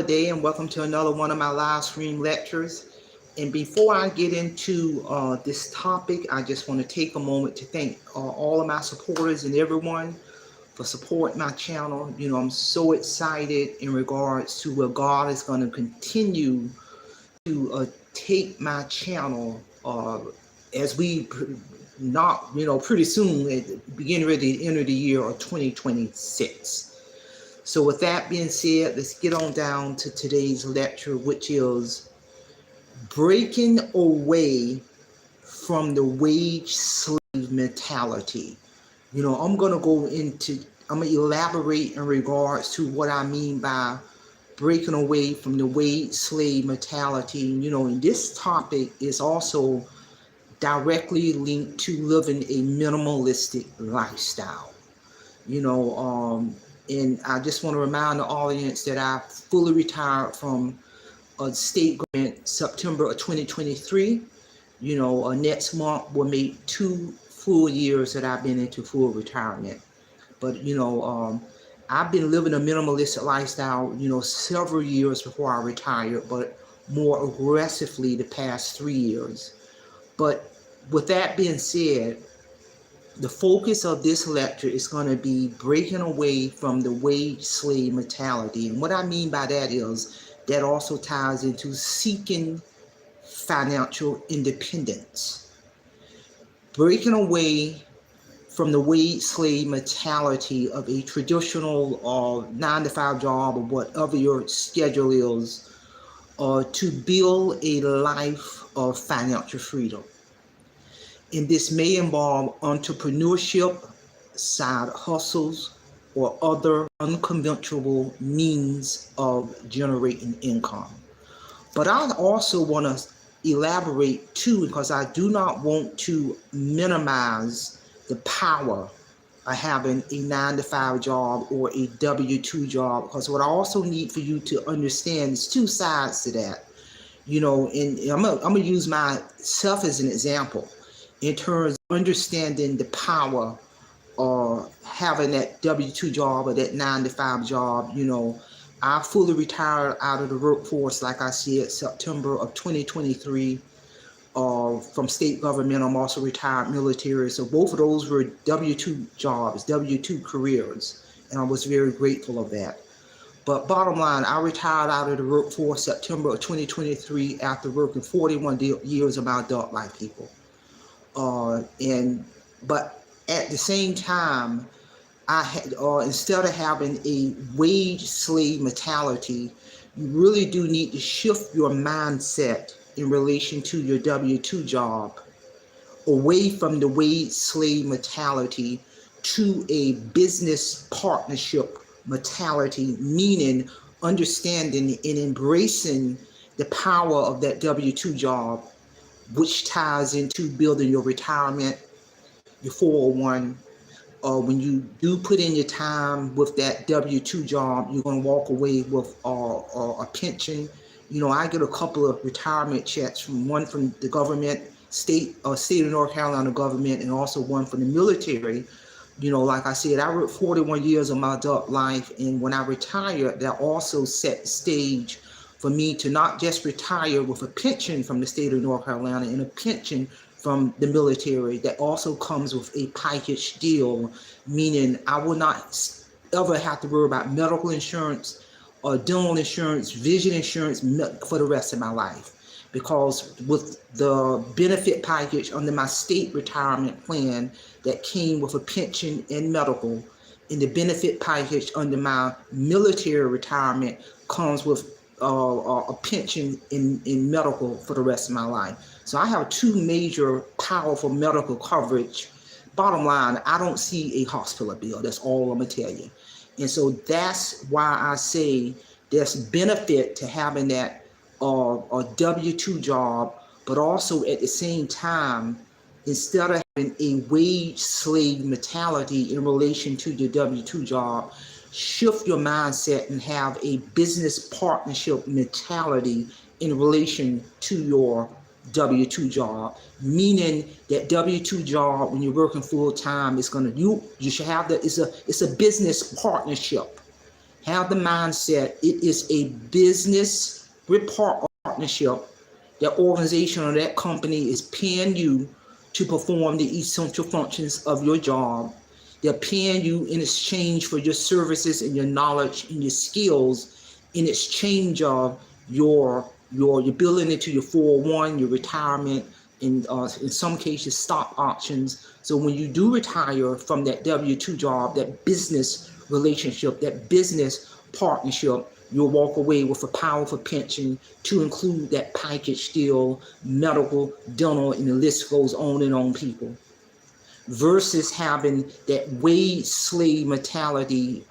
Day and welcome to another one of my live stream lectures. And before I get into this topic, I just want to take a moment to thank all of my supporters and everyone for supporting my channel. I'm so excited in regards to where God is going to continue to take my channel as we not, pretty soon begin ready to enter the year of 2026. So with that being said, let's get on down to today's lecture, which is breaking away from the wage slave mentality. I'm going to elaborate in regards to what I mean by breaking away from the wage slave mentality. And this topic is also directly linked to living a minimalistic lifestyle. And I just want to remind the audience that I fully retired from state government September of 2023. Next month will make 2 full years that I've been into full retirement. But, I've been living a minimalistic lifestyle, several years before I retired, but more aggressively the past 3 years. But with that being said, the focus of this lecture is going to be breaking away from the wage slave mentality. And what I mean by that is that also ties into seeking financial independence. Breaking away from the wage slave mentality of a traditional 9-to-5 job or whatever your schedule is, to build a life of financial freedom. And this may involve entrepreneurship, side hustles, or other unconventional means of generating income. But I also want to elaborate too, because I do not want to minimize the power of having a 9-to-5 job or a W-2 job, because what I also need for you to understand is two sides to that. And I'm gonna use myself as an example in terms of understanding the power of having that W-2 job or that 9-to-5 job. I fully retired out of the workforce, like I said, September of 2023 from state government. I'm also retired military. So both of those were W-2 jobs, W-2 careers. And I was very grateful of that. But bottom line, I retired out of the workforce September of 2023 after working 41 years of my adult life, people. But at the same time, I had instead of having a wage slave mentality, you really do need to shift your mindset in relation to your W-2 job away from the wage slave mentality to a business partnership mentality, meaning understanding and embracing the power of that W-2 job, which ties into building your retirement, your 401. When you do put in your time with that W-2 job, you're going to walk away with a pension. I get a couple of retirement checks, one from the government, state of North Carolina government, and also one from the military. Like I said, I worked 41 years of my adult life, and when I retired, that also set the stage for me to not just retire with a pension from the state of North Carolina and a pension from the military that also comes with a package deal, meaning I will not ever have to worry about medical insurance or dental insurance, vision insurance for the rest of my life. Because with the benefit package under my state retirement plan that came with a pension and medical, and the benefit package under my military retirement comes with a pension in medical for the rest of my life. So I have two major powerful medical coverage. Bottom line, I don't see a hospital bill. That's all I'm gonna tell you. And so that's why I say there's benefit to having that a W-2 job, but also at the same time, instead of having a wage slave mentality in relation to your W-2 job, shift your mindset and have a business partnership mentality in relation to your W-2 job, meaning that W-2 job, when you're working full time, is gonna you should have that. It's a business partnership. have the mindset it is a business partnership. That organization or that company is paying you to perform the essential functions of your job. They're paying you in exchange for your services and your knowledge and your skills, in exchange of your building into your 401, your retirement, in some cases stock options. So when you do retire from that W-2 job, that business relationship, that business partnership, you'll walk away with a powerful pension to include that package deal, medical, dental, and the list goes on and on, people. Versus having that wage slave mentality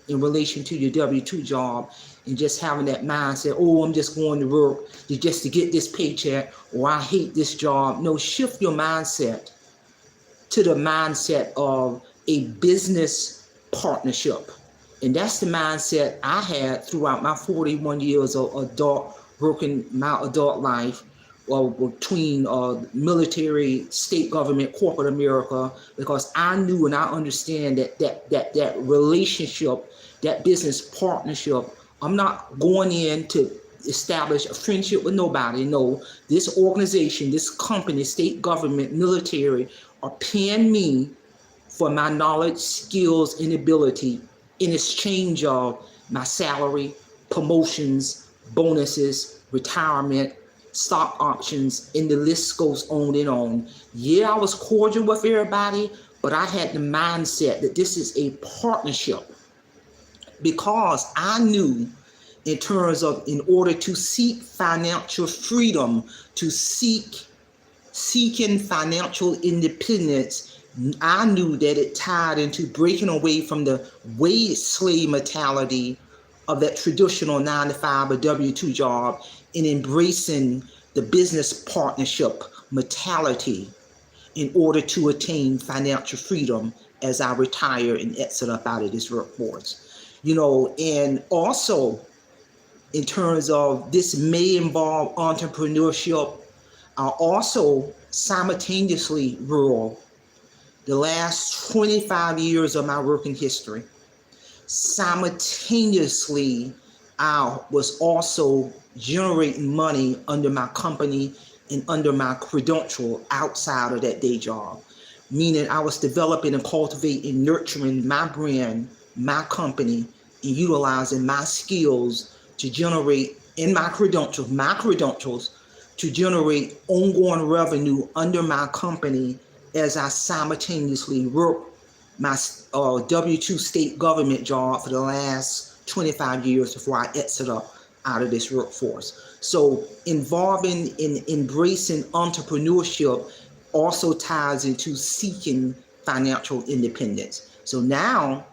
in relation to your W-2 job, and just having that mindset, oh, I'm just going to work just to get this paycheck, or I hate this job. No, shift your mindset to the mindset of a business partnership. And that's the mindset I had throughout my 41 years of working my adult life, between military, state government, corporate America, because I knew and I understand that relationship, that business partnership, I'm not going in to establish a friendship with nobody. No, this organization, this company, state government, military are paying me for my knowledge, skills, and ability in exchange of my salary, promotions, bonuses, retirement, stock options, and the list goes on and on. Yeah, I was cordial with everybody, but I had the mindset that this is a partnership, because I knew in terms of, in order to seek financial freedom, to seeking financial independence, I knew that it tied into breaking away from the wage slave mentality of that traditional 9-to-5 or W-2 job, and embracing the business partnership mentality in order to attain financial freedom as I retire and exit up out of this workforce. And also in terms of this may involve entrepreneurship, I also simultaneously rule the last 25 years of my working history. Simultaneously, I was also generating money under my company and under my credential outside of that day job. Meaning I was developing and cultivating, nurturing my brand, my company, and utilizing my skills to generate in my credentials to generate ongoing revenue under my company as I simultaneously work my W-2 state government job for the last 25 years before I exit up out of this workforce. So involving in embracing entrepreneurship also ties into seeking financial independence. So now,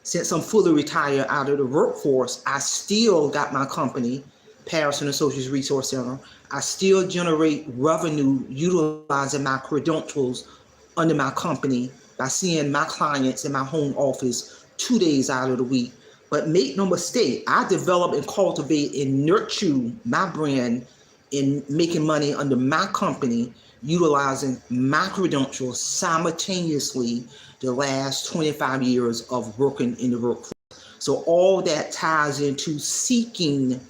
since I'm fully retired out of the workforce, I still got my company, Patterson Associates Resource Center. I still generate revenue utilizing my credentials under my company by seeing my clients in my home office 2 days out of the week. But make no mistake, I develop and cultivate and nurture my brand in making money under my company, utilizing my credentials simultaneously the last 25 years of working in the workforce. So all that ties into seeking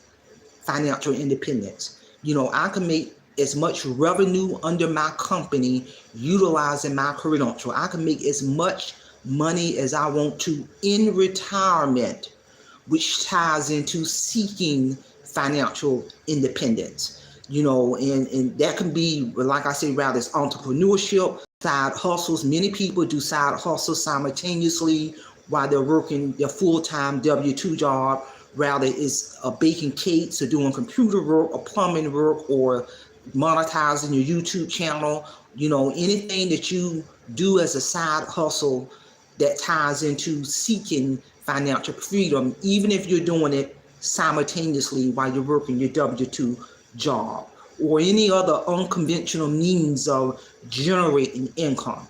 financial independence. I can make as much revenue under my company utilizing my credential. I can make as much money as I want to in retirement, which ties into seeking financial independence. And that can be, like I say, rather it's entrepreneurship, side hustles. Many people do side hustles simultaneously while they're working their full-time W-2 job. Rather it's baking cakes or doing computer work or plumbing work or monetizing your YouTube channel. Anything that you do as a side hustle that ties into seeking financial freedom, even if you're doing it simultaneously while you're working your W-2 job, or any other unconventional means of generating income.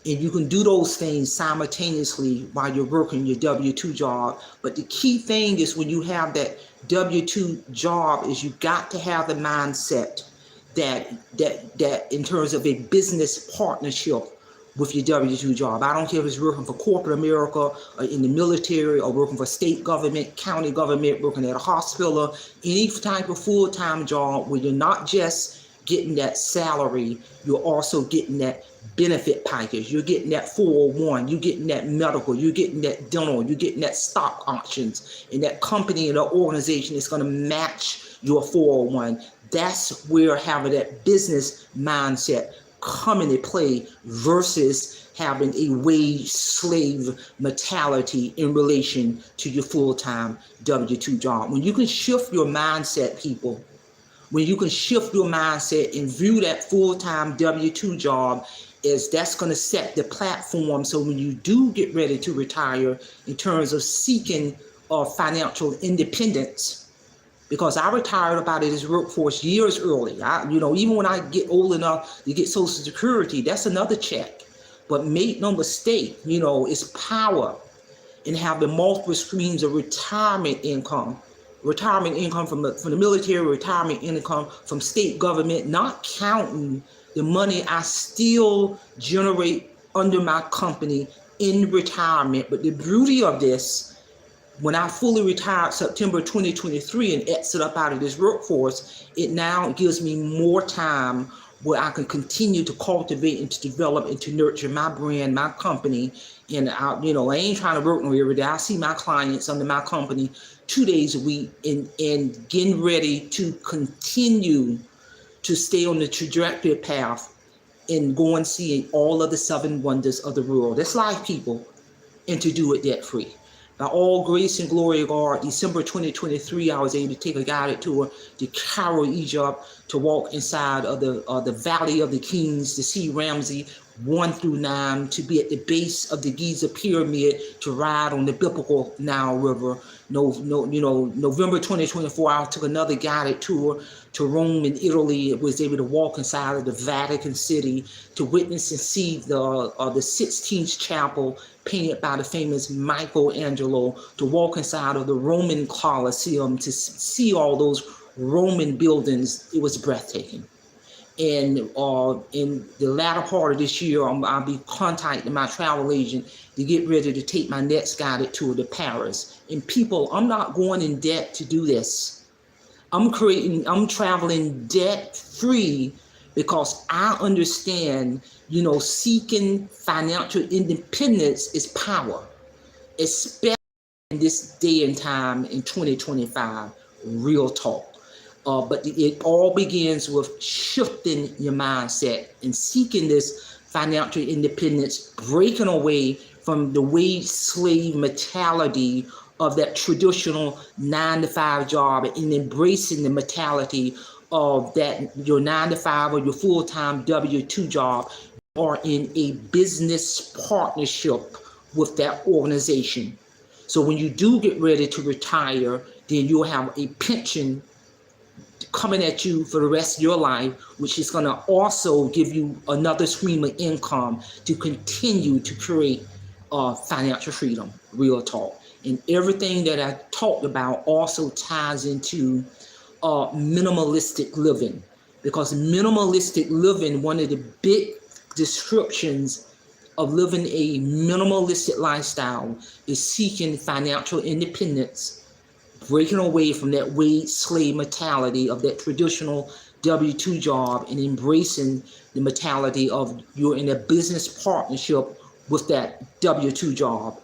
And you can do those things simultaneously while you're working your W-2 job. But the key thing is, when you have that W-2 job, is you got to have the mindset that in terms of a business partnership with your W-2 job. I don't care if it's working for corporate America or in the military or working for state government, county government, working at a hospital, any type of full-time job where you're not just getting that salary, you're also getting that benefit package. You're getting that 401, you're getting that medical, you're getting that dental, you're getting that stock options, and that company and that organization is going to match your 401. That's where having that business mindset come into play versus having a wage slave mentality in relation to your full-time W-2 job. When you can shift your mindset, people, when you can shift your mindset and view that full-time W-2 job as that's going to set the platform, so when you do get ready to retire in terms of seeking financial independence, because I retired up out of this workforce years early. Even when I get old enough to get Social Security, that's another check. But make no mistake, it's power in having multiple streams of retirement income from the military, retirement income from state government, not counting the money I still generate under my company in retirement. But the beauty of this, when I fully retired September 2023 and exit up out of this workforce, it now gives me more time where I can continue to cultivate and to develop and to nurture my brand, my company. And I ain't trying to work no every day. I see my clients under my company 2 days a week and getting ready to continue to stay on the trajectory path and go and see all of the 7 wonders of the world. That's life, people, and to do it debt free. By all grace and glory of God, December 2023, I was able to take a guided tour to Cairo, Egypt, to walk inside of the Valley of the Kings, to see Ramsey 1 through 9, to be at the base of the Giza Pyramid, to ride on the biblical Nile River. November 2024, I took another guided tour to Rome in Italy. I was able to walk inside of the Vatican City to witness and see the 16th chapel painted by the famous Michelangelo, to walk inside of the Roman Colosseum, to see all those Roman buildings. It was breathtaking. And in the latter part of this year, I'll be contacting my travel agent to get ready to take my next guided tour to Paris. And people, I'm not going in debt to do this. I'm traveling debt free because I understand, seeking financial independence is power, especially in this day and time in 2025, real talk. But it all begins with shifting your mindset and seeking this financial independence, breaking away from the wage slave mentality of that traditional 9-to-5 job and embracing the mentality of that your 9-to-5 or your full-time W-2 job are in a business partnership with that organization. So when you do get ready to retire, then you'll have a pension coming at you for the rest of your life, which is going to also give you another stream of income to continue to create financial freedom, real talk. And everything that I talked about also ties into minimalistic living, because minimalistic living, one of the big descriptions of living a minimalistic lifestyle is seeking financial independence, breaking away from that wage slave mentality of that traditional W-2 job and embracing the mentality of you're in a business partnership with that W-2 job.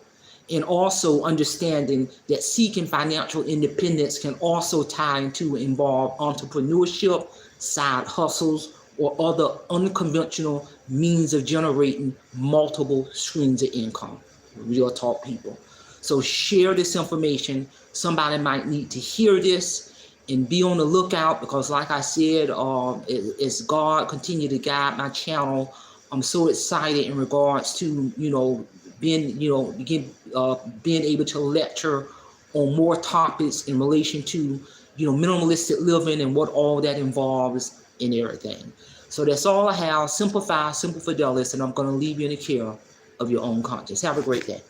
And also understanding that seeking financial independence can also tie into involve entrepreneurship, side hustles, or other unconventional means of generating multiple streams of income. Real talk, people. So share this information. Somebody might need to hear this, and be on the lookout, because like I said, as God continue to guide my channel, I'm so excited in regards to, being able to lecture on more topics in relation to, minimalistic living and what all that involves and everything. So that's all I have. Simplify, Simple Fidelis, and I'm going to leave you in the care of your own conscience. Have a great day.